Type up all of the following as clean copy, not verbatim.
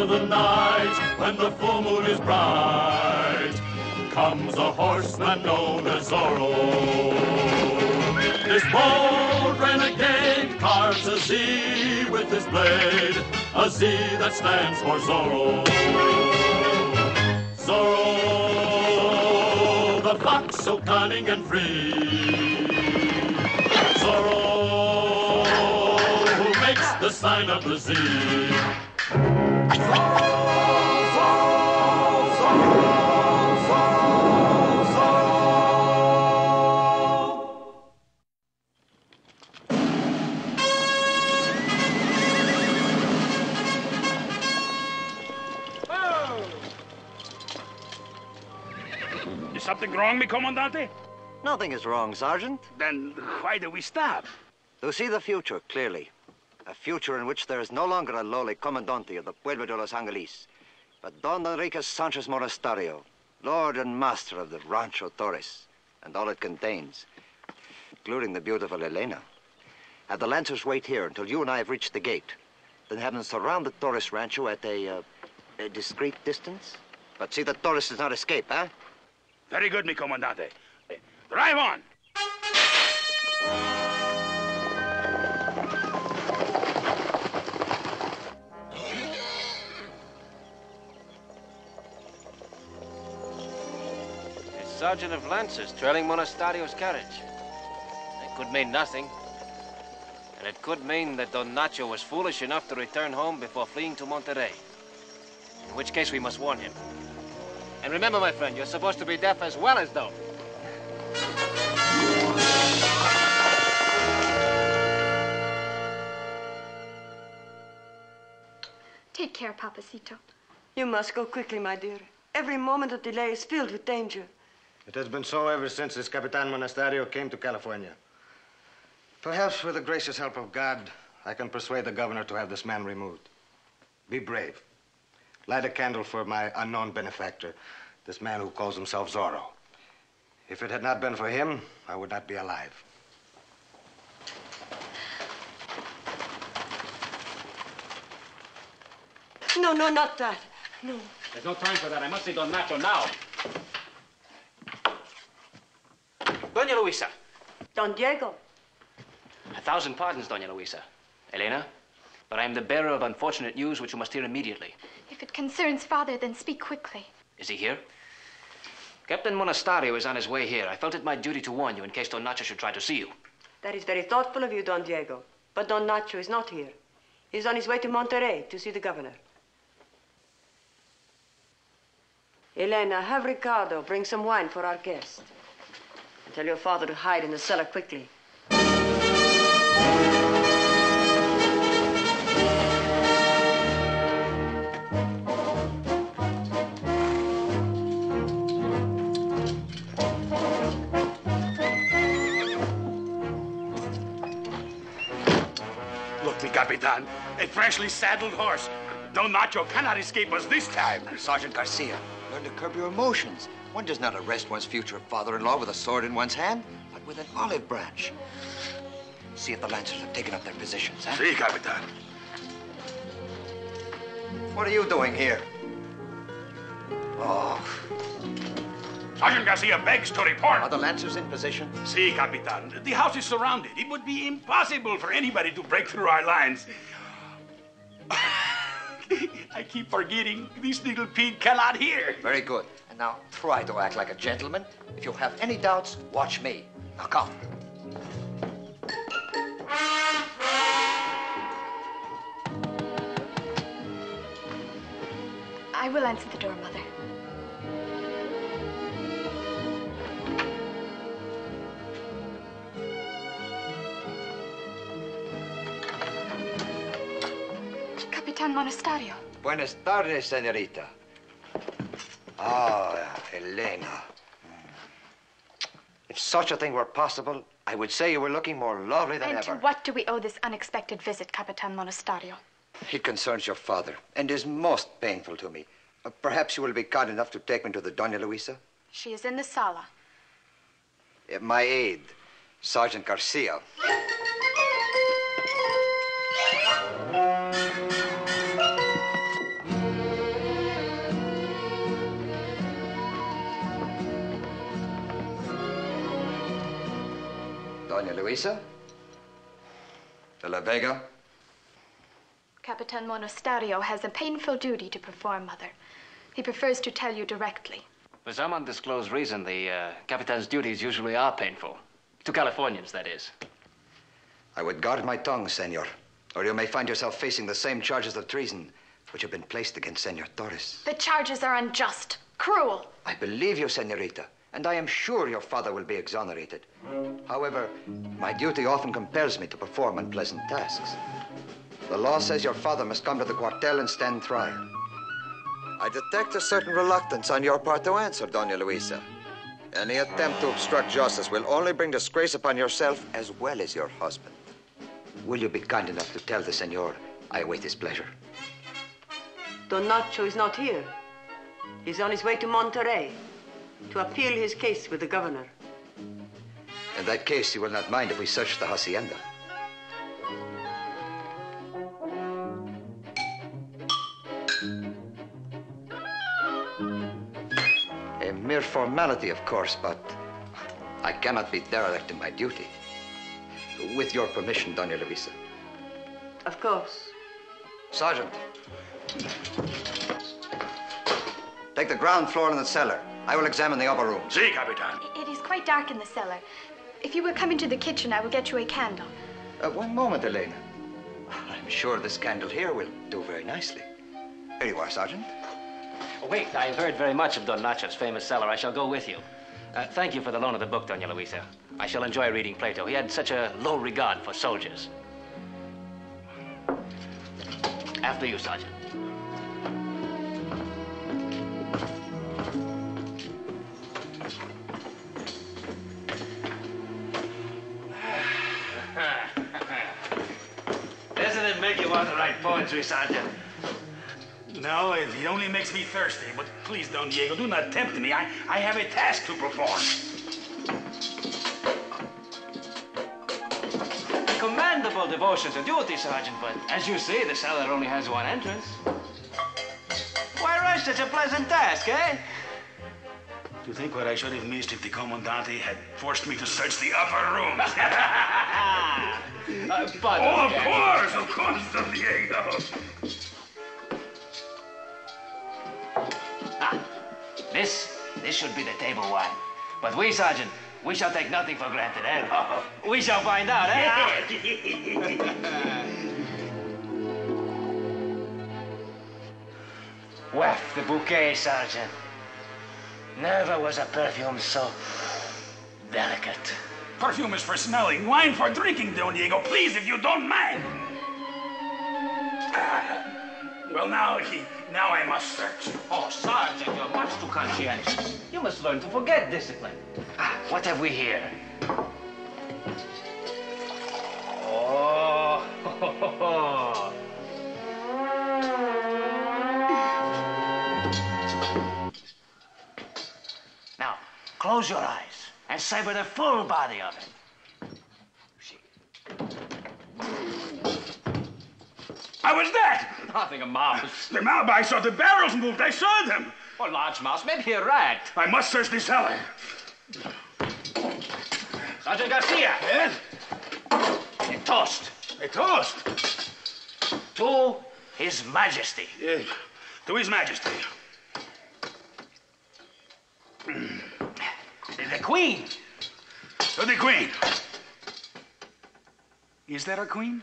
of the night, when the full moon is bright, comes a horseman known as Zorro. This bold renegade carves a Z with his blade, a Z that stands for Zorro. Zorro, the fox so cunning and free. Zorro, who makes the sign of the Z. Is something wrong, mi comandante? Nothing is wrong, Sergeant. Then why do we stop? To see the future clearly. A future in which there is no longer a lowly comandante of the Pueblo de los Angeles, but Don Enrique Sanchez Monasterio, lord and master of the Rancho Torres, and all it contains, including the beautiful Elena. Have the Lancers wait here until you and I have reached the gate. Then have them surround the Torres Rancho at a discreet distance. But see that Torres does not escape, huh? Very good, mi comandante. Drive on! The sergeant of Lancers trailing Monasterio's carriage. It could mean nothing. And it could mean that Don Nacho was foolish enough to return home before fleeing to Monterrey. In which case we must warn him. And remember, my friend, you're supposed to be deaf as well as dumb. Take care, Papacito. You must go quickly, my dear. Every moment of delay is filled with danger. It has been so ever since this Capitan Monasterio came to California. Perhaps with the gracious help of God, I can persuade the governor to have this man removed. Be brave. Light a candle for my unknown benefactor, this man who calls himself Zorro. If it had not been for him, I would not be alive. No, no, not that. No. There's no time for that. I must see Don Nacho now. Doña Luisa. Don Diego. 1,000 pardons, Doña Luisa. Elena, but I am the bearer of unfortunate news which you must hear immediately. If it concerns Father, then speak quickly. Is he here? Captain Monasterio is on his way here. I felt it my duty to warn you in case Don Nacho should try to see you. That is very thoughtful of you, Don Diego. But Don Nacho is not here. He's on his way to Monterrey to see the governor. Elena, have Ricardo bring some wine for our guest. And tell your father to hide in the cellar quickly. Look, mi Capitan, a freshly saddled horse. Don Nacho cannot escape us this time. Sergeant Garcia, learn to curb your emotions. One does not arrest one's future father-in-law with a sword in one's hand, but with an olive branch. See if the Lancers have taken up their positions, huh? Si, Capitan. What are you doing here? Oh, Sergeant Garcia begs to report. are the Lancers in position? Si, Capitan. The house is surrounded. It would be impossible for anybody to break through our lines. I keep forgetting this little pig cannot hear. Very good. And now try to act like a gentleman. If you have any doubts, watch me. Now come. I will answer the door, Mother. Capitan Monasterio. Buenas tardes, señorita. Ah, Elena. If such a thing were possible, I would say you were looking more lovely than And ever. to what do we owe this unexpected visit, Capitan Monasterio? It concerns your father and is most painful to me. Perhaps you will be kind enough to take me to the Doña Luisa? She is in the sala. My aide, Sergeant Garcia. Doña Luisa? De la Vega? Capitan Monasterio has a painful duty to perform, Mother. He prefers to tell you directly. For some undisclosed reason, the Capitan's duties usually are painful. To Californians, that is. I would guard my tongue, senor, or you may find yourself facing the same charges of treason which have been placed against Senor Torres. The charges are unjust, cruel. I believe you, senorita, and I am sure your father will be exonerated. However, my duty often compels me to perform unpleasant tasks. The law says your father must come to the cuartel and stand trial. I detect a certain reluctance on your part to answer, Doña Luisa. Any attempt to obstruct justice will only bring disgrace upon yourself as well as your husband. Will you be kind enough to tell the senor I await his pleasure? Don Nacho is not here. He's on his way to Monterrey to appeal his case with the governor. In that case, you will not mind if we search the hacienda. A mere formality, of course, but I cannot be derelict in my duty. With your permission, Doña Luisa. Of course. Sergeant. Take the ground floor and the cellar. I will examine the upper room. Si, Capitan. It is quite dark in the cellar. If you will come into the kitchen, I will get you a candle. One moment, Elena. I'm sure this candle here will do very nicely. Here you are, Sergeant. Oh, wait, I've heard very much of Don Nacho's famous cellar. I shall go with you. Thank you for the loan of the book, Doña Luisa. I shall enjoy reading Plato. He had such a low regard for soldiers. After you, Sergeant. Doesn't it make you want to write poetry, Sergeant? No, it only makes me thirsty. But please, Don Diego, do not tempt me. I have a task to perform. Commendable devotion to duty, Sergeant, but as you see, the cellar only has one entrance. Why rush such a pleasant task, eh? To think what I should have missed if the Comandante had forced me to search the upper rooms. But Of course, Don Diego. This should be the table wine. But we, Sergeant, we shall take nothing for granted, eh? We shall find out, eh? Waft the bouquet, Sergeant. Never was a perfume so delicate. Perfume is for smelling, wine for drinking, Don Diego. Please, if you don't mind. Well, now I must search. Oh, Sergeant, you're much too conscientious. You must learn to forget discipline. What have we here? Oh, Now, close your eyes and savor the full body of it. How was that? Nothing, a mouse. The mouse, I saw the barrels moved. I saw them. Or a large mouse, maybe a rat. I must search the cellar. Sergeant Garcia. Yes? A toast. A toast. To His Majesty. To His Majesty. The Queen. To the Queen. Is there a queen?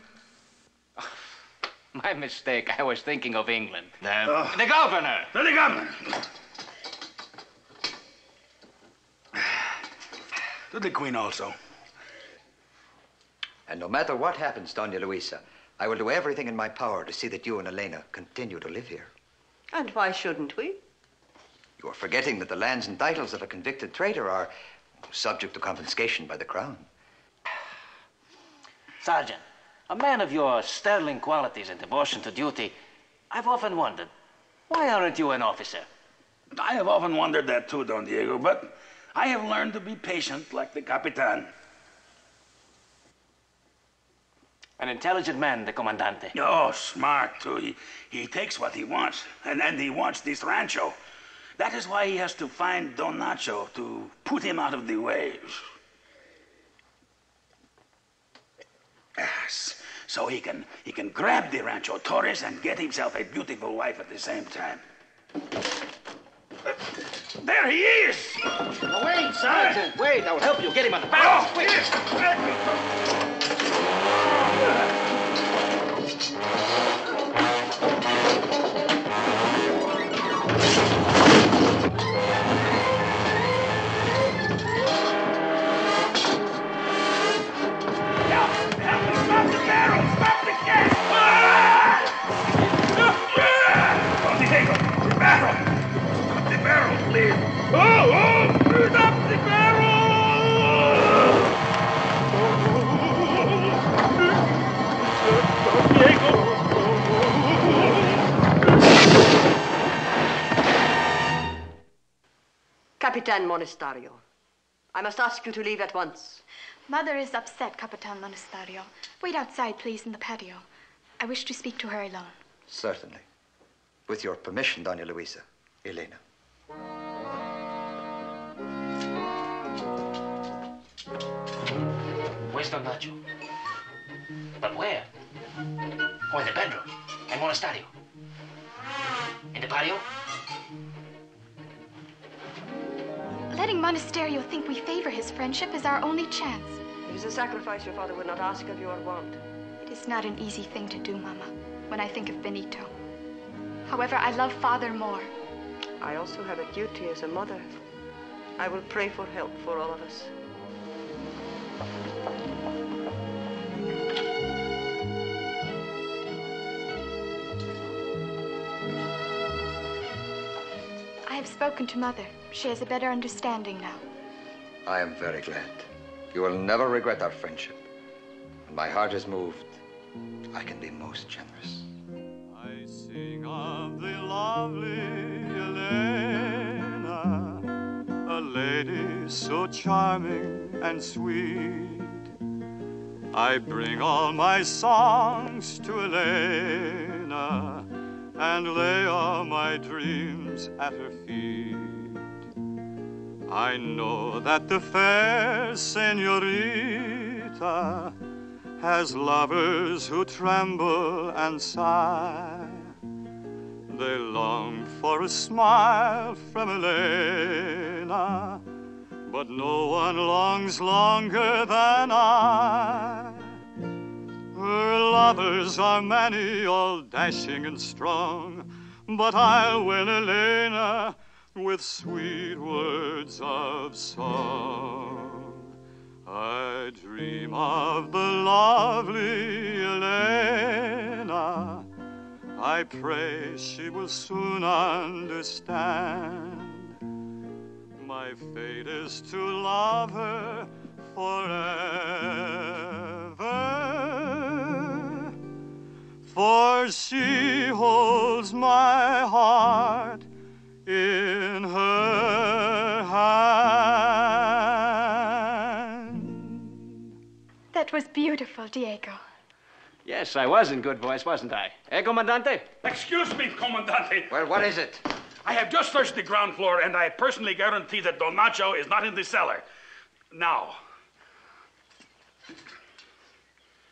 My mistake. I was thinking of England. The governor. To the governor. To the Queen also. And no matter what happens, Doña Luisa, I will do everything in my power to see that you and Elena continue to live here. And why shouldn't we? You are forgetting that the lands and titles of a convicted traitor are subject to confiscation by the crown. Sergeant, a man of your sterling qualities and devotion to duty, I've often wondered, why aren't you an officer? I have often wondered that too, Don Diego, but I have learned to be patient like the Capitan. An intelligent man, the Comandante. Oh, smart too. He takes what he wants, and he wants this rancho. That is why he has to find Don Nacho to put him out of the way. Yes. So he can grab the Rancho Torres and get himself a beautiful wife at the same time. There he is! Oh, wait, Sergeant! Wait, I'll help you. Get him on the barrel. Oh, quick! Capitan Monasterio, I must ask you to leave at once. Mother is upset, Capitan Monasterio. Wait outside, please, in the patio. I wish to speak to her alone. Certainly. With your permission, Doña Luisa. Elena. Where's Don Nacho? But where? Oh, in the bedroom. En Monasterio. In the patio? Letting Monasterio think we favor his friendship is our only chance. It is a sacrifice your father would not ask of you or want. It is not an easy thing to do, Mama, when I think of Benito. However, I love Father more. I also have a duty as a mother. I will pray for help for all of us. I have spoken to Mother. She has a better understanding now. I am very glad. You will never regret our friendship. When my heart is moved, I can be most generous. I sing of the lovely Elena, a lady so charming and sweet. I bring all my songs to Elena and lay all my dreams at her feet. I know that the fair senorita has lovers who tremble and sigh. They long for a smile from Elena, but no one longs longer than I. Her lovers are many, all dashing and strong, but I'll win Elena with sweet words of song. I dream of the lovely Elena. I pray she will soon understand. My fate is to love her forever, for she holds my heart in her hand. That was beautiful, Diego. Yes, I was in good voice, wasn't I? Eh, Comandante? Excuse me, Comandante. Well, what is it? I have just searched the ground floor, and I personally guarantee that Don Nacho is not in the cellar. Now.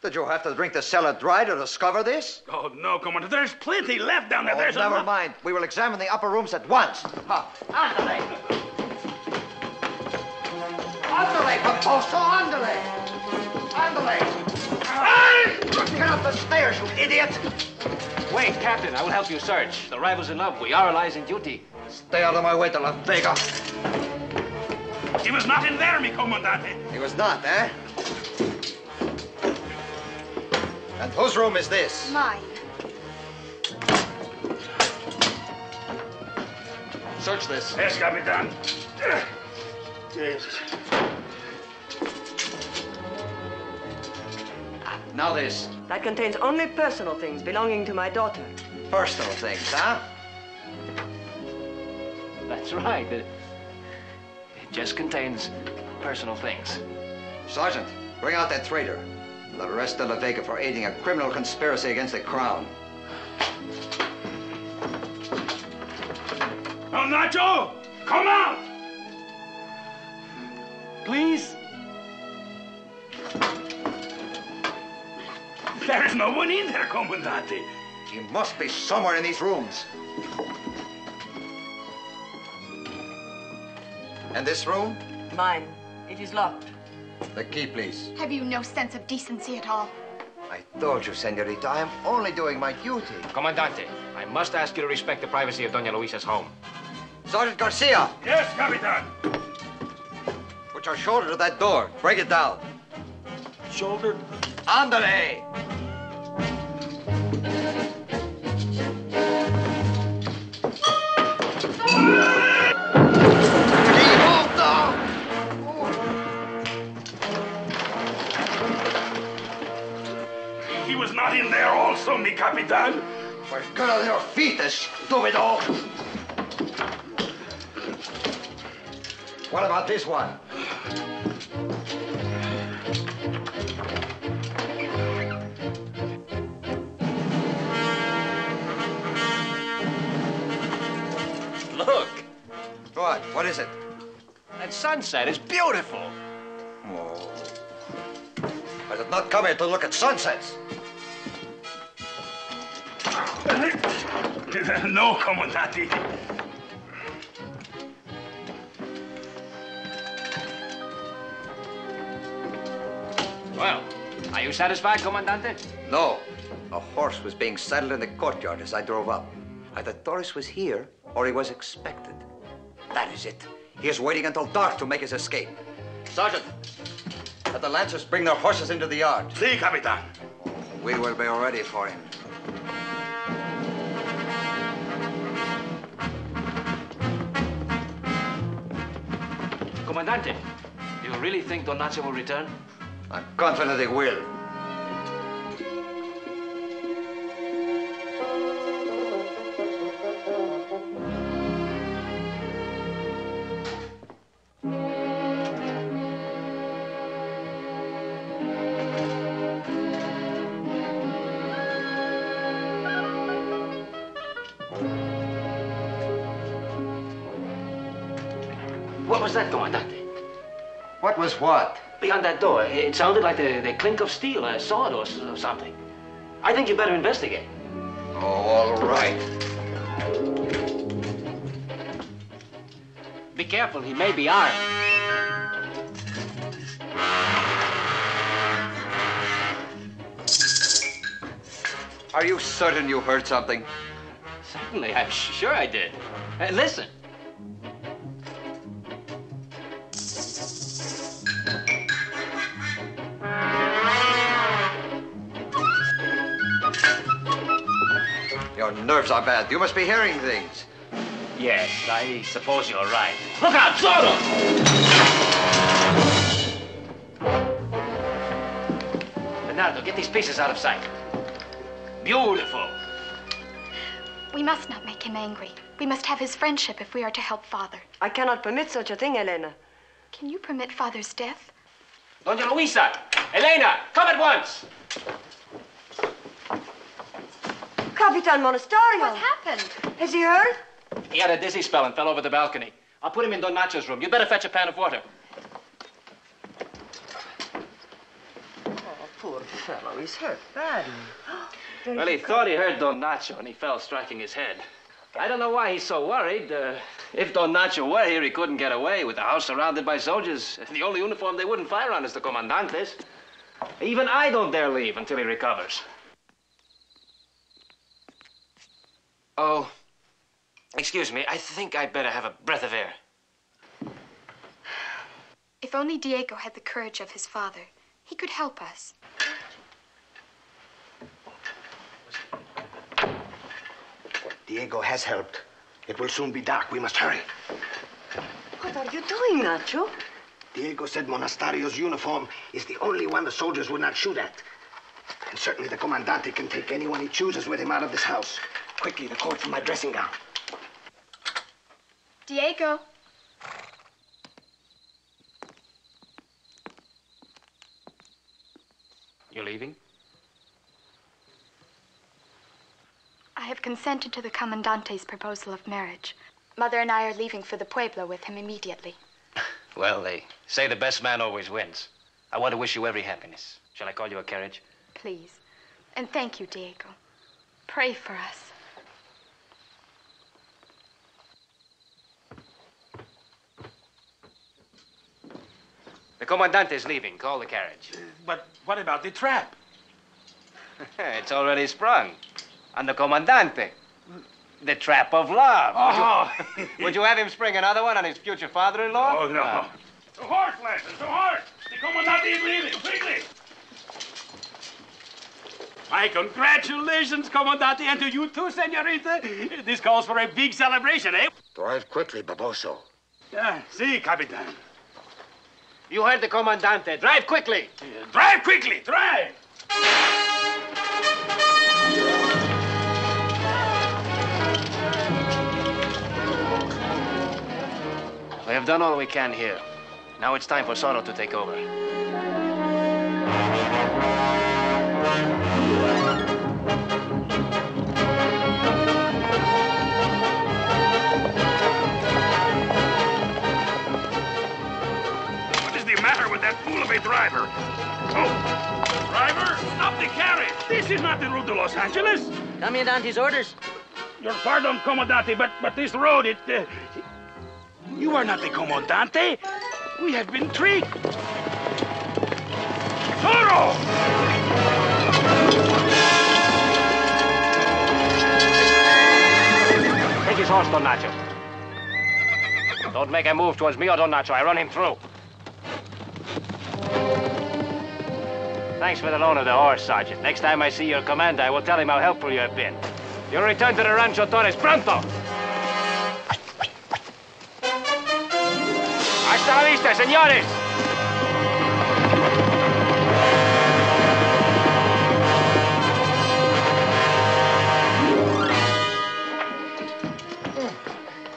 Did you have to drink the cellar dry to discover this? Oh, no, Commander. There's plenty left down there. Oh, There's never mind. We will examine the upper rooms at once. Andale! Andale, Paposo, andale! Andale! Get up the stairs, you idiot! Wait, Captain, I will help you search. The rival's in love. We are allies in duty. Stay out of my way, De La Vega. He was not in there, mi Comandante. He was not, eh? And whose room is this? Mine. Search this. Yes, Capitan. Yes. Now this. That contains only personal things belonging to my daughter. Personal things, huh? That's right. It just contains personal things. Sergeant, bring out that traitor. And arrest De La Vega for aiding a criminal conspiracy against the crown. Don Nacho, come out! Please? There is no one in there, Comandante. He must be somewhere in these rooms. And this room? Mine. It is locked. The key, please. Have you no sense of decency at all? I told you, senorita, I am only doing my duty. Comandante, I must ask you to respect the privacy of Doña Luisa's home. Sergeant Garcia! Yes, Capitan. Put your shoulder to that door. Break it down. Shoulder? Andale! He was not in there also, mi Capitan. Well, get on your feet, estúpido! What about this one? Look, What? What is it? that sunset is beautiful. Oh. I did not come here to look at sunsets. No, Comandante. Well, are you satisfied, Comandante? No. A horse was being saddled in the courtyard as I drove up. Either Torres was here or he was expected. That is it. He is waiting until dark to make his escape. Sergeant, let the lancers bring their horses into the yard. Si, Capitan. We will be ready for him. Comandante, do you really think Don Nacho will return? I'm confident he will. What was that, Comandante? What was what? Beyond that door, it sounded like the clink of steel, a sword or something. I think you better investigate. Oh, all right. Be careful, he may be armed. Are you certain you heard something? Certainly, I'm sure I did. Listen. Your nerves are bad. You must be hearing things. Yes, I suppose you're right. Look out, Zorro! Bernardo, get these pieces out of sight. Beautiful. We must not make him angry. We must have his friendship if we are to help Father. I cannot permit such a thing, Elena. Can you permit Father's death? Doña Luisa! Elena, come at once! Capitan Monasterio! What happened? Has he heard? He had a dizzy spell and fell over the balcony. I'll put him in Don Nacho's room. You'd better fetch a pan of water. Oh, poor fellow. He's hurt badly. Well, he thought he heard Don Nacho and he fell striking his head. I don't know why he's so worried. If Don Nacho were here, he couldn't get away with the house surrounded by soldiers. The only uniform they wouldn't fire on is the Comandante's. Even I don't dare leave until he recovers. Oh, excuse me. I think I'd better have a breath of air. If only Diego had the courage of his father, he could help us. Diego has helped. It will soon be dark. We must hurry. What are you doing, Nacho? Diego said Monastario's uniform is the only one the soldiers would not shoot at. And certainly the Comandante can take anyone he chooses with him out of this house. Quickly, the coat from my dressing gown. Diego. You're leaving? I have consented to the Comandante's proposal of marriage. Mother and I are leaving for the Pueblo with him immediately. Well, they say the best man always wins. I want to wish you every happiness. Shall I call you a carriage? Please. And thank you, Diego. Pray for us. The Comandante's leaving. Call the carriage. But what about the trap? It's already sprung. And the Comandante. The trap of love. Oh. Would you have him spring another one on his future father-in-law? Oh, no. To horse, Lasses, to horse! The Commandante is leaving, quickly! My congratulations, Commandante, and to you too, Senorita. This calls for a big celebration, eh? Drive quickly, Baboso. Si, Capitan. You heard the Comandante. Drive quickly. Drive quickly, drive! We have done all we can here. Now it's time for Zorro to take over. What is the matter with that fool of a driver? Oh, driver, stop the carriage! This is not the route to Los Angeles. Commandante's orders. Your pardon, Commandante, but this road, You are not the Commandante. We have been tricked. Zorro! Take his horse, Don Nacho. Don't make a move towards me or Don Nacho. I run him through. Thanks for the loan of the horse, Sergeant. Next time I see your commander, I will tell him how helpful you have been. You'll return to the Rancho Torres pronto. Hasta la vista, señores.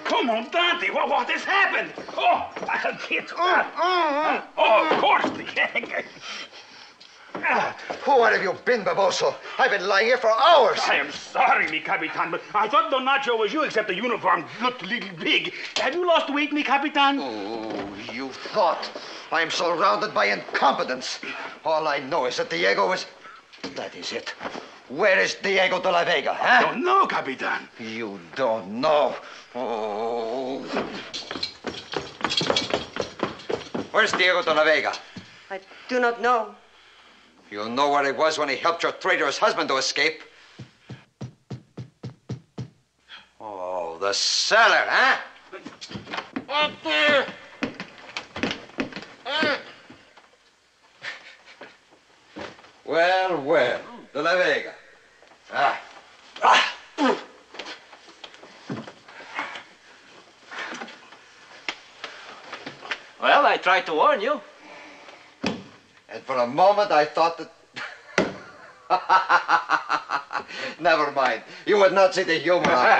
Comandante, what has happened? Oh, I can't. Oh, of course, the gang. Who have you been, Baboso? I've been lying here for hours. I am sorry, mi Capitan, but I thought Don Nacho was you, except the uniform looked a little big. Have you lost weight, mi Capitan? Oh, you thought. I'm surrounded by incompetence. All I know is that Diego was... That is it. Where is Diego de la Vega, huh? I don't know, Capitan. You don't know. Oh. Where's Diego de la Vega? I do not know. You know where he was when he helped your traitorous husband to escape? Oh, the cellar, huh? Up there! Well, well, de la Vega. Well, I tried to warn you. And for a moment, I thought that... Never mind. You would not see the humor of it.